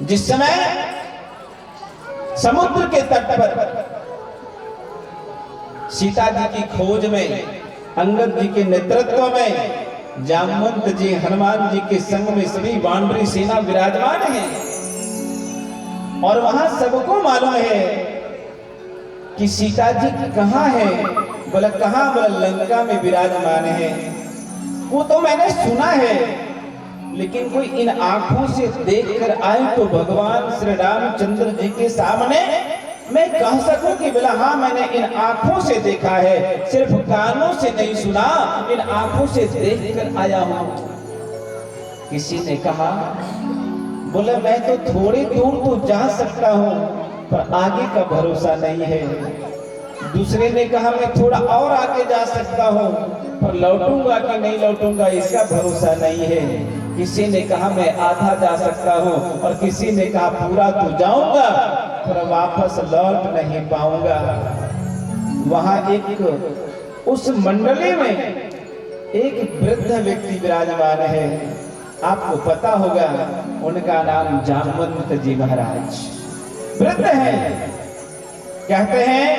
जिस समय समुद्र के तट पर सीता जी की खोज में अंगद जी के नेतृत्व में जामवंत जी हनुमान जी के संग में सभी वानरी सेना विराजमान है और वहां सबको मालूम है कि सीता जी कहां है। बोला कहां? बोला लंका में विराजमान है। वो तो मैंने सुना है, लेकिन कोई इन आंखों से देखकर आए तो भगवान श्री रामचंद्र जी के सामने मैं कह सकूं कि बोला हाँ मैंने इन आंखों से देखा है, सिर्फ कानों से नहीं सुना, इन आंखों से देखकर आया हूं। किसी ने कहा बोला मैं तो थोड़ी दूर तो जा सकता हूं पर आगे का भरोसा नहीं है। दूसरे ने कहा मैं थोड़ा और आगे जा सकता हूं पर लौटूंगा कि नहीं लौटूंगा इसका भरोसा नहीं है। किसी ने कहा मैं आधा जा सकता हूं और किसी ने कहा पूरा तो जाऊंगा पर वापस लौट नहीं पाऊंगा। वहां एक उस मंडली में एक वृद्ध व्यक्ति विराजमान है, आपको पता होगा उनका नाम जामवंत जी महाराज। वृद्ध है, कहते हैं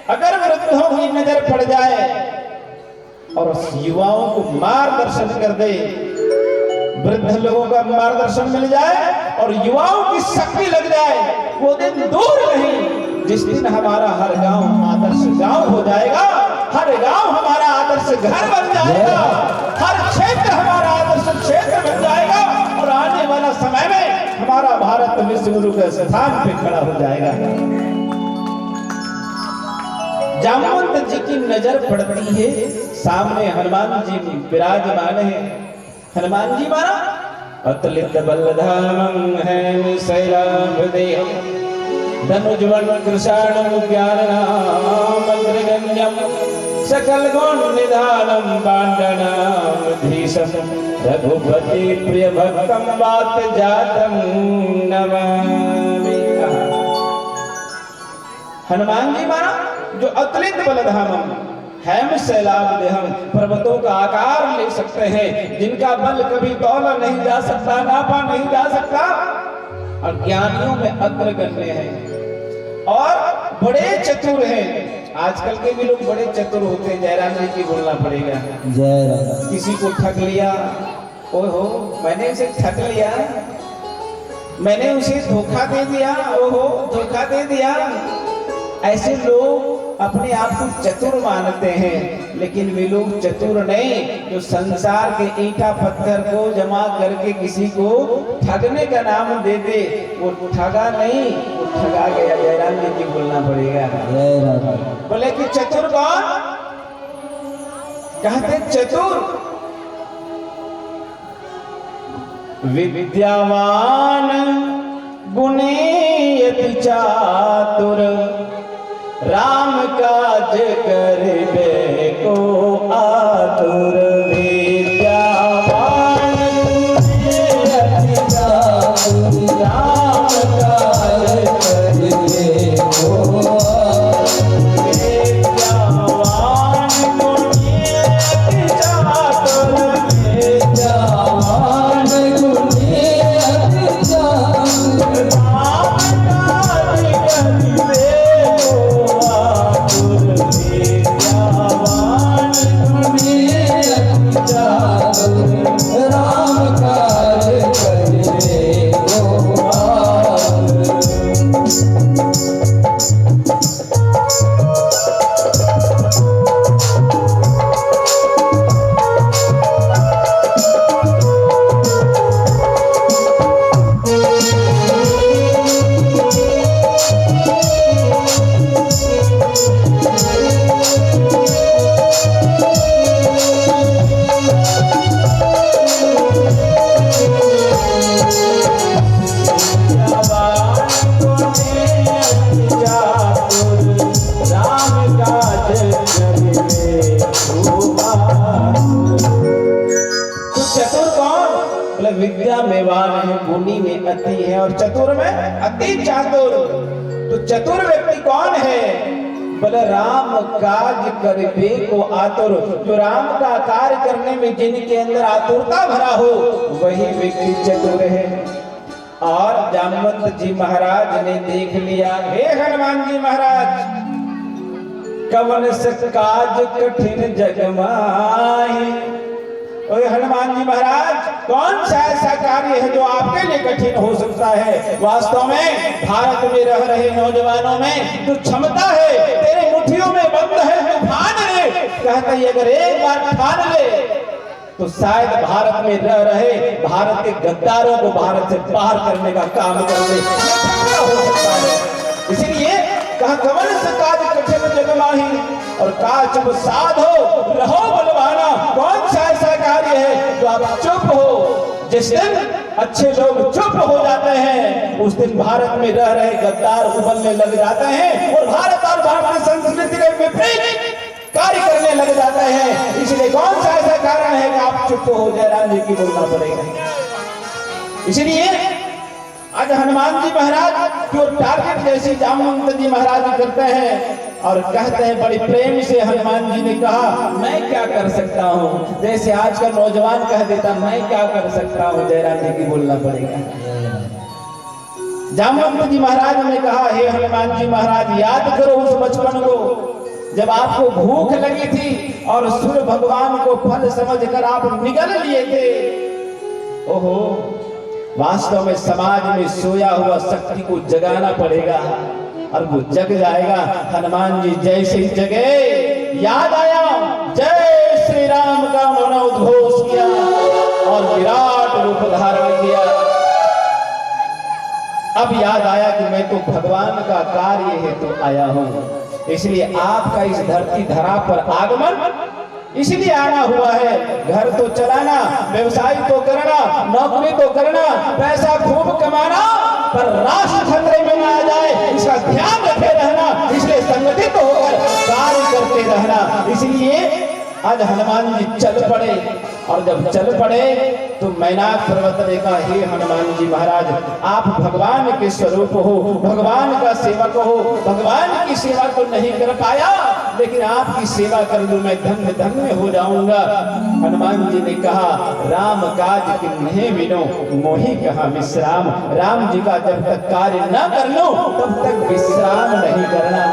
अगर वृद्धों की नजर पड़ जाए और युवाओं को मार्गदर्शन कर दे, वृद्ध लोगों का मार्गदर्शन मिल जाए और युवाओं की शक्ति लग जाए, वो दिन दूर नहीं जिस दिन हमारा हर गांव आदर्श गांव हो जाएगा, हर गांव हमारा आदर्श घर बन जाएगा, हर क्षेत्र हमारा आदर्श क्षेत्र बन जाएगा और आने वाला समय में हमारा भारत विश्व गुरु के स्थान पे खड़ा हो जाएगा। जामवंत जी की नजर पड़ती है, सामने हनुमान जी विराजमान है। हनुमान जी मारा अतुलित बलधामं है शैलाभदेहं धनुजवन् कृशाणं ज्ञाननामग्रगण्यं सकल गुण निधानं पाण्डनामधीशं रघुपति प्रिय भक्तं वात जातं नमामि। हनुमान जी मारा जो अतुलित बलधामं हेम शैलाभ देहम, पर्वतों का आकार ले सकते हैं, जिनका बल कभी तौला नहीं जा सकता, नापा नहीं जा सकता, और ज्ञानियों में अग्रगण्य है और बड़े चतुर हैं। आजकल के भी लोग बड़े चतुर होते हैं, जयराम जी की बोलना पड़ेगा। जयराम किसी को ठग लिया, ओहो मैंने उसे ठग लिया, मैंने उसे धोखा दे दिया, ओहो धोखा दे दिया। ऐसे लोग अपने आप को चतुर मानते हैं, लेकिन वे लोग चतुर नहीं जो संसार के ईंटा पत्थर को जमा करके किसी को ठगने का नाम दे दे, वो ठगा नहीं, वो ठगा गया। जयराम जी की बोलना पड़ेगा। बोले कि चतुर कौन? कहते चतुर विद्यावान गुणी अति चातुर राम काज करबे को आतुर। विद्यावान गुणी अति चातुर राम काज करबे को आतुर। विद्यावान गुणी अति चातुर, विद्यावान गुणी अति चातुर राम काज करबे विद्या मेवान है, गुणी में अति है और चतुर में अति चातुर। तो चतुर व्यक्ति कौन है? बोले राम काज करबे को आतुर, जो राम का कार्य करने में जिनके अंदर आतुरता भरा हो वही व्यक्ति चतुर है। और जामवंत जी महाराज ने देख लिया, हे हनुमान जी महाराज, कवन से काज कठिन जग माही। ओए हनुमान जी महाराज, कौन सा ऐसा कार्य है जो आपके लिए कठिन हो सकता है? वास्तव में भारत में रह रहे नौजवानों में जो क्षमता है तेरे मुट्ठियों में बंद है, तू ठान ले। कहता है अगर एक बार ठान ले तो शायद भारत में रह रहे भारत के गद्दारों को भारत से बाहर करने का काम कर ले, हो सकता है। इसलिए कहा कवन से काज कठिन जग माही, और काज साधो रहो बलवाना। कौन सा ऐसा कार्य है जो आप चुप हो? जिस दिन अच्छे लोग चुप हो जाते हैं उस दिन भारत में रह रहे गद्दार उबलने लग जाते हैं और भारत और भारतीय संस्कृति के विपरीत कार्य करने लग जाते हैं। इसलिए कौन सा ऐसा कारण है कि आप चुप हो? जयराम जी की बोलना पड़ेगा। इसलिए आज हनुमान जी महाराज जो टारगेट जैसी जामवंत जी महाराज करते हैं और कहते हैं, बड़ी प्रेम से हनुमान जी ने कहा मैं क्या कर सकता हूँ। जैसे आज का नौजवान कह देता मैं क्या कर सकता हूँ, जयराम जी की बोलना पड़ेगा। जामवंत जी महाराज ने कहा, हे हनुमान जी महाराज, याद करो उस बचपन को जब आपको भूख लगी थी और सूर्य भगवान को फल समझकर आप निगल लिए थे। ओहो, वास्तव में समाज में सोया हुआ शक्ति को जगाना पड़ेगा और वो जग जाएगा। हनुमान जी जैसे ही जगे, याद आया जय श्री राम का मनोद्घोष किया और विराट रूप धारण किया। अब याद आया कि मैं तो भगवान का कार्य है तो आया हूं, इसलिए आपका इस धरती धरा पर आगमन इसलिए आना हुआ है। घर तो चलाना, व्यवसाय तो करना, नौकरी तो करना, पैसा खूब कमाना, पर राष्ट्र खतरे में ना आ जाए इसका ध्यान रखे रहना, इसलिए संगठित होकर कार्य करते रहना। इसलिए आज हनुमान जी चल पड़े और जब चल पड़े तो मैनाक पर्वत ने कहा, हे हनुमान जी महाराज, आप भगवान के स्वरूप हो, भगवान का सेवक हो, भगवान की सेवा तो नहीं कर पाया लेकिन आपकी सेवा कर लूं मैं धन्य धन्य हो जाऊंगा। हनुमान जी ने कहा, राम काज किन्हीं बिनो मोहि कहा विश्राम। राम जी का जब तक कार्य न कर लो तब तक विश्राम नहीं करना।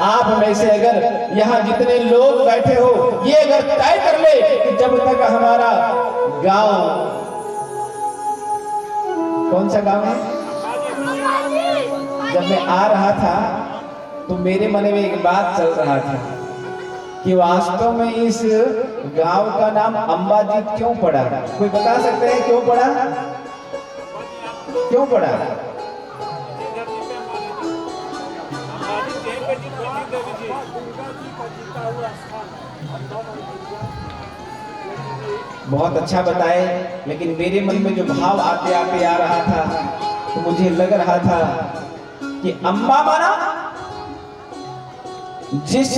आप में से अगर यहाँ जितने लोग बैठे हो ये अगर तय कर ले कि जब तक हमारा गांव, कौन सा गांव है? जब मैं आ रहा था तो मेरे मन में एक बात चल रहा था कि वास्तव में इस गांव का नाम अंबाजीत क्यों पड़ा? कोई बता सकते हैं क्यों पड़ा? क्यों पड़ा? बहुत अच्छा बताए, लेकिन मेरे मन में जो भाव आते आते आ रहा था तो मुझे लग रहा था कि अम्बा माना जिस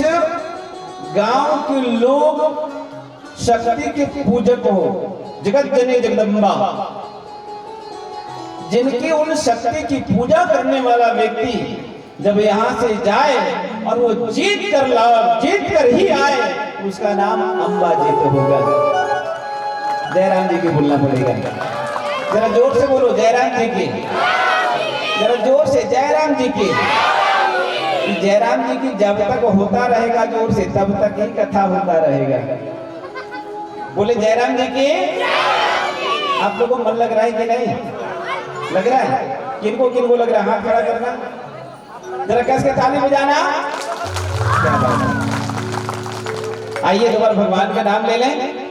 गांव के लोग शक्ति के पूजक हो, जगत जननी जगदम्बा, जिनकी उन शक्ति की पूजा करने वाला व्यक्ति जब यहाँ से जाए और वो जीत कर ही आए, उसका नाम अंबाजीत होगा। जयराम जी की बोलना पड़ेगा। जरा जोर से बोलो जयराम जी की, जरा जोर से जयराम जी की। जयराम जी की जब तक होता रहेगा जोर से तब तक ही कथा होता रहेगा। बोले जयराम जी की। आप लोगों को मन लग रहा है कि नहीं लग रहा है? किनको किनको लग रहा है? हाथ खड़ा करना, जरा कस के ताली बजाना। क्या बात है। आइए दोबारा भगवान का नाम ले लें।